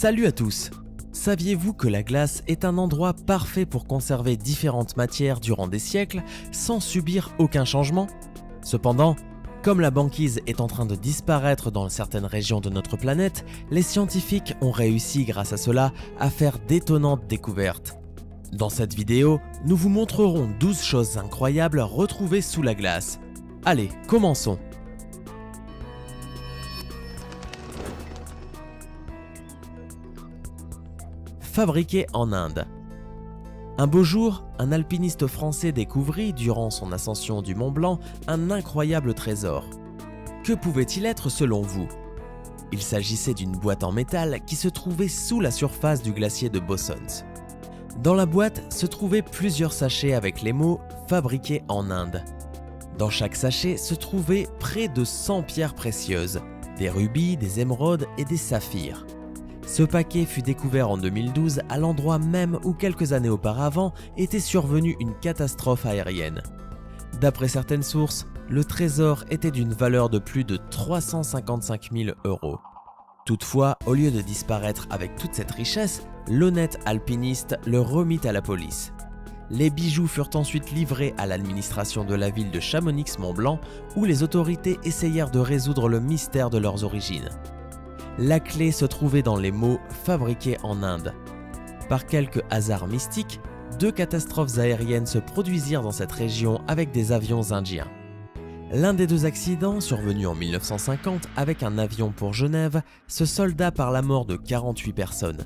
Salut à tous! Saviez-vous que la glace est un endroit parfait pour conserver différentes matières durant des siècles sans subir aucun changement? Cependant, comme la banquise est en train de disparaître dans certaines régions de notre planète, les scientifiques ont réussi grâce à cela à faire d'étonnantes découvertes. Dans cette vidéo, nous vous montrerons 12 choses incroyables retrouvées sous la glace. Allez, commençons! Fabriqué en Inde. Un beau jour, un alpiniste français découvrit, durant son ascension du Mont Blanc, un incroyable trésor. Que pouvait-il être selon vous? Il s'agissait d'une boîte en métal qui se trouvait sous la surface du glacier de Bossons. Dans la boîte se trouvaient plusieurs sachets avec les mots « Fabriqué en Inde ». Dans chaque sachet se trouvaient près de 100 pierres précieuses, des rubis, des émeraudes et des saphirs. Ce paquet fut découvert en 2012 à l'endroit même où quelques années auparavant était survenue une catastrophe aérienne. D'après certaines sources, le trésor était d'une valeur de plus de 355 000 €. Toutefois, au lieu de disparaître avec toute cette richesse, l'honnête alpiniste le remit à la police. Les bijoux furent ensuite livrés à l'administration de la ville de Chamonix-Mont-Blanc où les autorités essayèrent de résoudre le mystère de leurs origines. La clé se trouvait dans les mots « fabriqués en Inde ». Par quelques hasards mystiques, 2 catastrophes aériennes se produisirent dans cette région avec des avions indiens. L'un des 2 accidents, survenu en 1950 avec un avion pour Genève, se solda par la mort de 48 personnes.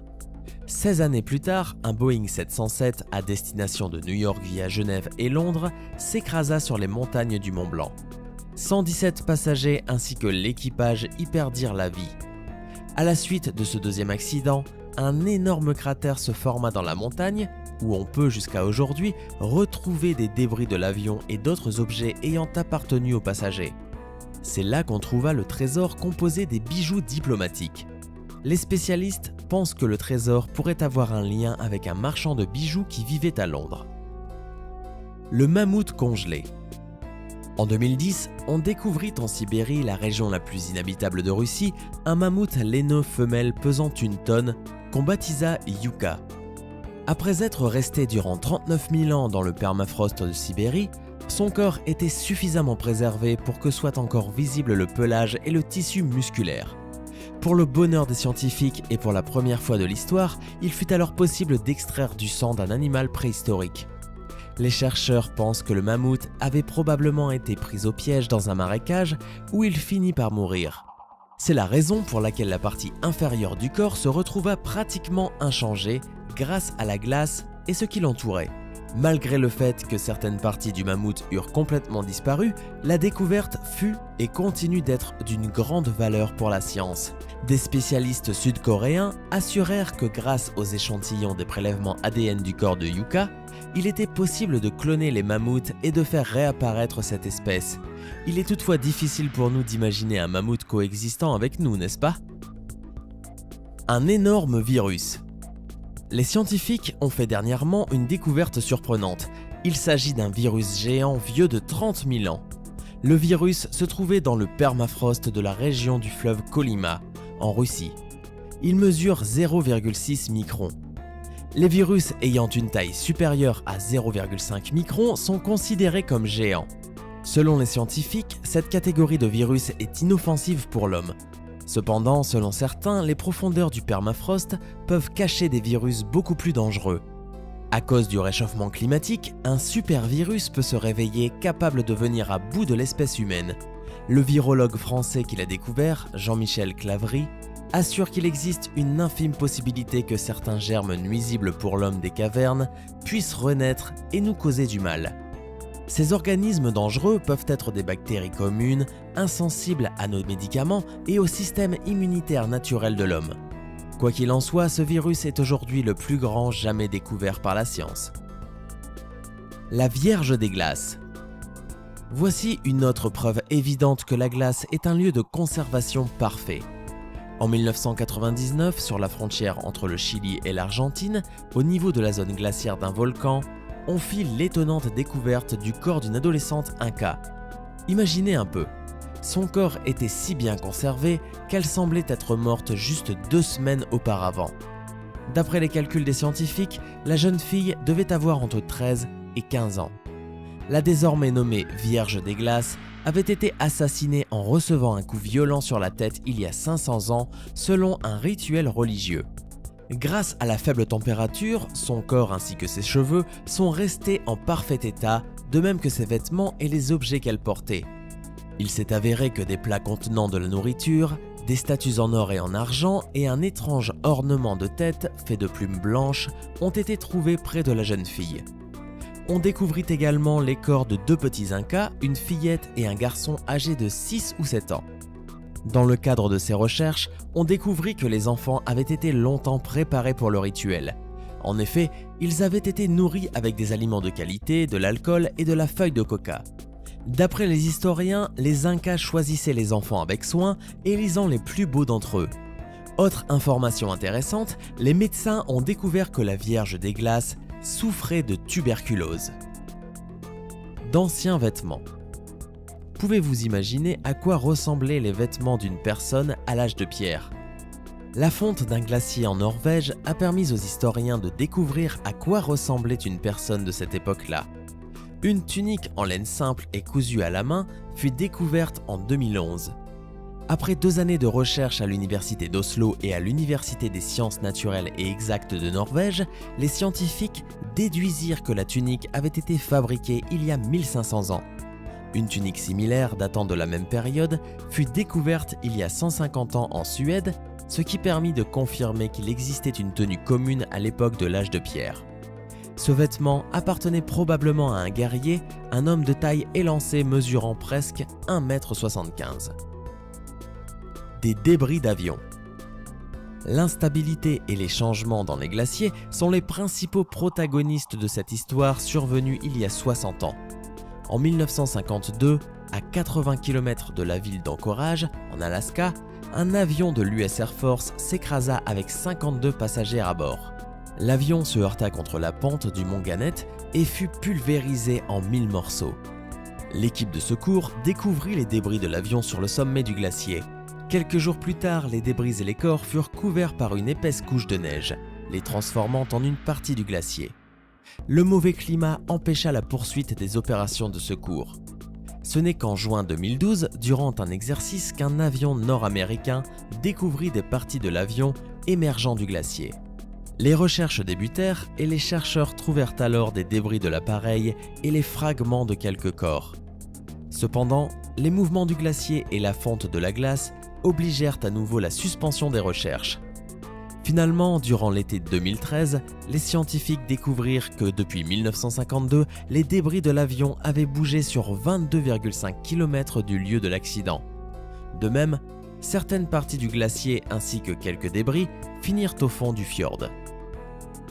16 années plus tard, un Boeing 707 à destination de New York via Genève et Londres s'écrasa sur les montagnes du Mont Blanc. 117 passagers ainsi que l'équipage y perdirent la vie. À la suite de ce deuxième accident, un énorme cratère se forma dans la montagne où on peut jusqu'à aujourd'hui retrouver des débris de l'avion et d'autres objets ayant appartenu aux passagers. C'est là qu'on trouva le trésor composé des bijoux diplomatiques. Les spécialistes pensent que le trésor pourrait avoir un lien avec un marchand de bijoux qui vivait à Londres. Le mammouth congelé. En 2010, on découvrit en Sibérie, la région la plus inhabitable de Russie, un mammouth laineux femelle pesant 1 tonne qu'on baptisa Yuka. Après être resté durant 39 000 ans dans le permafrost de Sibérie, son corps était suffisamment préservé pour que soit encore visible le pelage et le tissu musculaire. Pour le bonheur des scientifiques et pour la première fois de l'histoire, il fut alors possible d'extraire du sang d'un animal préhistorique. Les chercheurs pensent que le mammouth avait probablement été pris au piège dans un marécage où il finit par mourir. C'est la raison pour laquelle la partie inférieure du corps se retrouva pratiquement inchangée grâce à la glace et ce qui l'entourait. Malgré le fait que certaines parties du mammouth eurent complètement disparu, la découverte fut et continue d'être d'une grande valeur pour la science. Des spécialistes sud-coréens assurèrent que grâce aux échantillons des prélèvements ADN du corps de Yuka, il était possible de cloner les mammouths et de faire réapparaître cette espèce. Il est toutefois difficile pour nous d'imaginer un mammouth coexistant avec nous, n'est-ce pas? Un énorme virus. Les scientifiques ont fait dernièrement une découverte surprenante. Il s'agit d'un virus géant vieux de 30 000 ans. Le virus se trouvait dans le permafrost de la région du fleuve Kolyma, en Russie. Il mesure 0,6 microns. Les virus ayant une taille supérieure à 0,5 microns sont considérés comme géants. Selon les scientifiques, cette catégorie de virus est inoffensive pour l'homme. Cependant, selon certains, les profondeurs du permafrost peuvent cacher des virus beaucoup plus dangereux. À cause du réchauffement climatique, un supervirus peut se réveiller capable de venir à bout de l'espèce humaine. Le virologue français qui l'a découvert, Jean-Michel Claverie, assure qu'il existe une infime possibilité que certains germes nuisibles pour l'homme des cavernes puissent renaître et nous causer du mal. Ces organismes dangereux peuvent être des bactéries communes, insensibles à nos médicaments et au système immunitaire naturel de l'homme. Quoi qu'il en soit, ce virus est aujourd'hui le plus grand jamais découvert par la science. La Vierge des glaces. Voici une autre preuve évidente que la glace est un lieu de conservation parfait. En 1999, sur la frontière entre le Chili et l'Argentine, au niveau de la zone glaciaire d'un volcan, on fit l'étonnante découverte du corps d'une adolescente Inca. Imaginez un peu, son corps était si bien conservé qu'elle semblait être morte juste 2 semaines auparavant. D'après les calculs des scientifiques, la jeune fille devait avoir entre 13 et 15 ans. La désormais nommée Vierge des Glaces avait été assassinée en recevant un coup violent sur la tête il y a 500 ans selon un rituel religieux. Grâce à la faible température, son corps ainsi que ses cheveux sont restés en parfait état, de même que ses vêtements et les objets qu'elle portait. Il s'est avéré que des plats contenant de la nourriture, des statues en or et en argent et un étrange ornement de tête fait de plumes blanches ont été trouvés près de la jeune fille. On découvrit également les corps de 2 petits Incas, une fillette et un garçon âgé de 6 ou 7 ans. Dans le cadre de ces recherches, on découvrit que les enfants avaient été longtemps préparés pour le rituel. En effet, ils avaient été nourris avec des aliments de qualité, de l'alcool et de la feuille de coca. D'après les historiens, les Incas choisissaient les enfants avec soin, élisant les plus beaux d'entre eux. Autre information intéressante, les médecins ont découvert que la Vierge des Glaces souffrait de tuberculose. D'anciens vêtements. Pouvez-vous imaginer à quoi ressemblaient les vêtements d'une personne à l'âge de pierre? La fonte d'un glacier en Norvège a permis aux historiens de découvrir à quoi ressemblait une personne de cette époque-là. Une tunique en laine simple et cousue à la main fut découverte en 2011. Après 2 années de recherche à l'université d'Oslo et à l'université des sciences naturelles et exactes de Norvège, les scientifiques déduisirent que la tunique avait été fabriquée il y a 1500 ans. Une tunique similaire datant de la même période fut découverte il y a 150 ans en Suède, ce qui permit de confirmer qu'il existait une tenue commune à l'époque de l'âge de pierre. Ce vêtement appartenait probablement à un guerrier, un homme de taille élancée mesurant presque 1,75 m. Des débris d'avions. L'instabilité et les changements dans les glaciers sont les principaux protagonistes de cette histoire survenue il y a 60 ans. En 1952, à 80 km de la ville d'Anchorage, en Alaska, un avion de l'US Air Force s'écrasa avec 52 passagers à bord. L'avion se heurta contre la pente du mont Gannett et fut pulvérisé en 1000 morceaux. L'équipe de secours découvrit les débris de l'avion sur le sommet du glacier. Quelques jours plus tard, les débris et les corps furent couverts par une épaisse couche de neige, les transformant en une partie du glacier. Le mauvais climat empêcha la poursuite des opérations de secours. Ce n'est qu'en juin 2012, durant un exercice, qu'un avion nord-américain découvrit des parties de l'avion émergeant du glacier. Les recherches débutèrent et les chercheurs trouvèrent alors des débris de l'appareil et les fragments de quelques corps. Cependant, les mouvements du glacier et la fonte de la glace obligèrent à nouveau la suspension des recherches. Finalement, durant l'été 2013, les scientifiques découvrirent que depuis 1952, les débris de l'avion avaient bougé sur 22,5 km du lieu de l'accident. De même, certaines parties du glacier ainsi que quelques débris finirent au fond du fjord.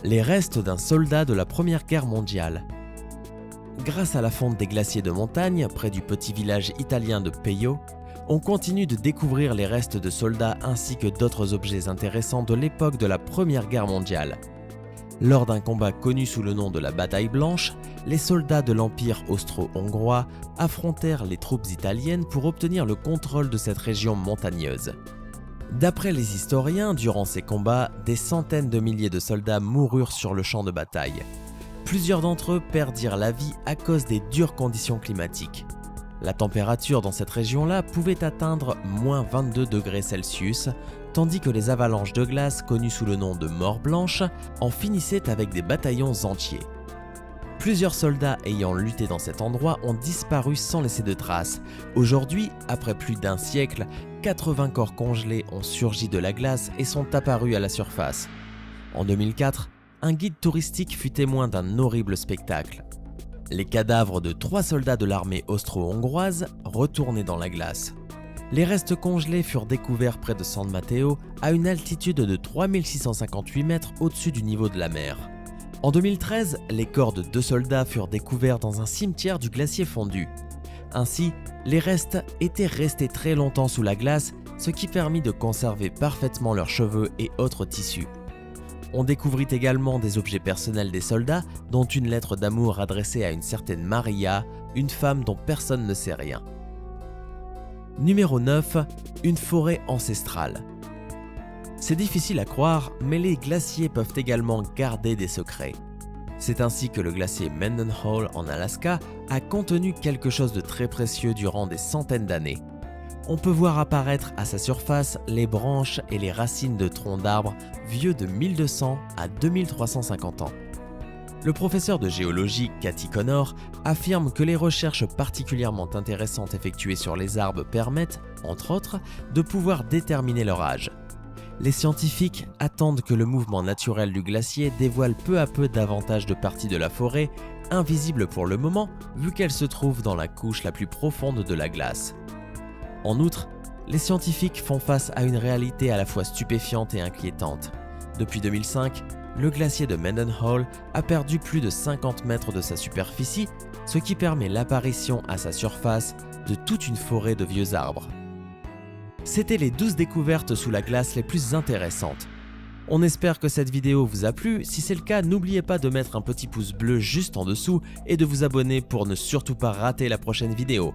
Les restes d'un soldat de la Première Guerre mondiale. Grâce à la fonte des glaciers de montagne près du petit village italien de Peio, on continue de découvrir les restes de soldats ainsi que d'autres objets intéressants de l'époque de la Première Guerre mondiale. Lors d'un combat connu sous le nom de la Bataille Blanche, les soldats de l'Empire austro-hongrois affrontèrent les troupes italiennes pour obtenir le contrôle de cette région montagneuse. D'après les historiens, durant ces combats, des centaines de milliers de soldats moururent sur le champ de bataille. Plusieurs d'entre eux perdirent la vie à cause des dures conditions climatiques. La température dans cette région-là pouvait atteindre moins 22 degrés Celsius, tandis que les avalanches de glace connues sous le nom de mort blanche en finissaient avec des bataillons entiers. Plusieurs soldats ayant lutté dans cet endroit ont disparu sans laisser de traces. Aujourd'hui, après plus d'1 siècle, 80 corps congelés ont surgi de la glace et sont apparus à la surface. En 2004, un guide touristique fut témoin d'un horrible spectacle. Les cadavres de 3 soldats de l'armée austro-hongroise retournés dans la glace. Les restes congelés furent découverts près de San Matteo à une altitude de 3658 mètres au-dessus du niveau de la mer. En 2013, les corps de 2 soldats furent découverts dans un cimetière du glacier fondu. Ainsi, les restes étaient restés très longtemps sous la glace, ce qui permit de conserver parfaitement leurs cheveux et autres tissus. On découvrit également des objets personnels des soldats, dont une lettre d'amour adressée à une certaine Maria, une femme dont personne ne sait rien. Numéro 9. Une forêt ancestrale. C'est difficile à croire, mais les glaciers peuvent également garder des secrets. C'est ainsi que le glacier Mendenhall en Alaska a contenu quelque chose de très précieux durant des centaines d'années. On peut voir apparaître à sa surface les branches et les racines de troncs d'arbres vieux de 1200 à 2350 ans. Le professeur de géologie Cathy Connor affirme que les recherches particulièrement intéressantes effectuées sur les arbres permettent, entre autres, de pouvoir déterminer leur âge. Les scientifiques attendent que le mouvement naturel du glacier dévoile peu à peu davantage de parties de la forêt, invisibles pour le moment vu qu'elle se trouve dans la couche la plus profonde de la glace. En outre, les scientifiques font face à une réalité à la fois stupéfiante et inquiétante. Depuis 2005, le glacier de Mendenhall a perdu plus de 50 mètres de sa superficie, ce qui permet l'apparition à sa surface de toute une forêt de vieux arbres. C'était les 12 découvertes sous la glace les plus intéressantes. On espère que cette vidéo vous a plu. Si c'est le cas, n'oubliez pas de mettre un petit pouce bleu juste en dessous et de vous abonner pour ne surtout pas rater la prochaine vidéo.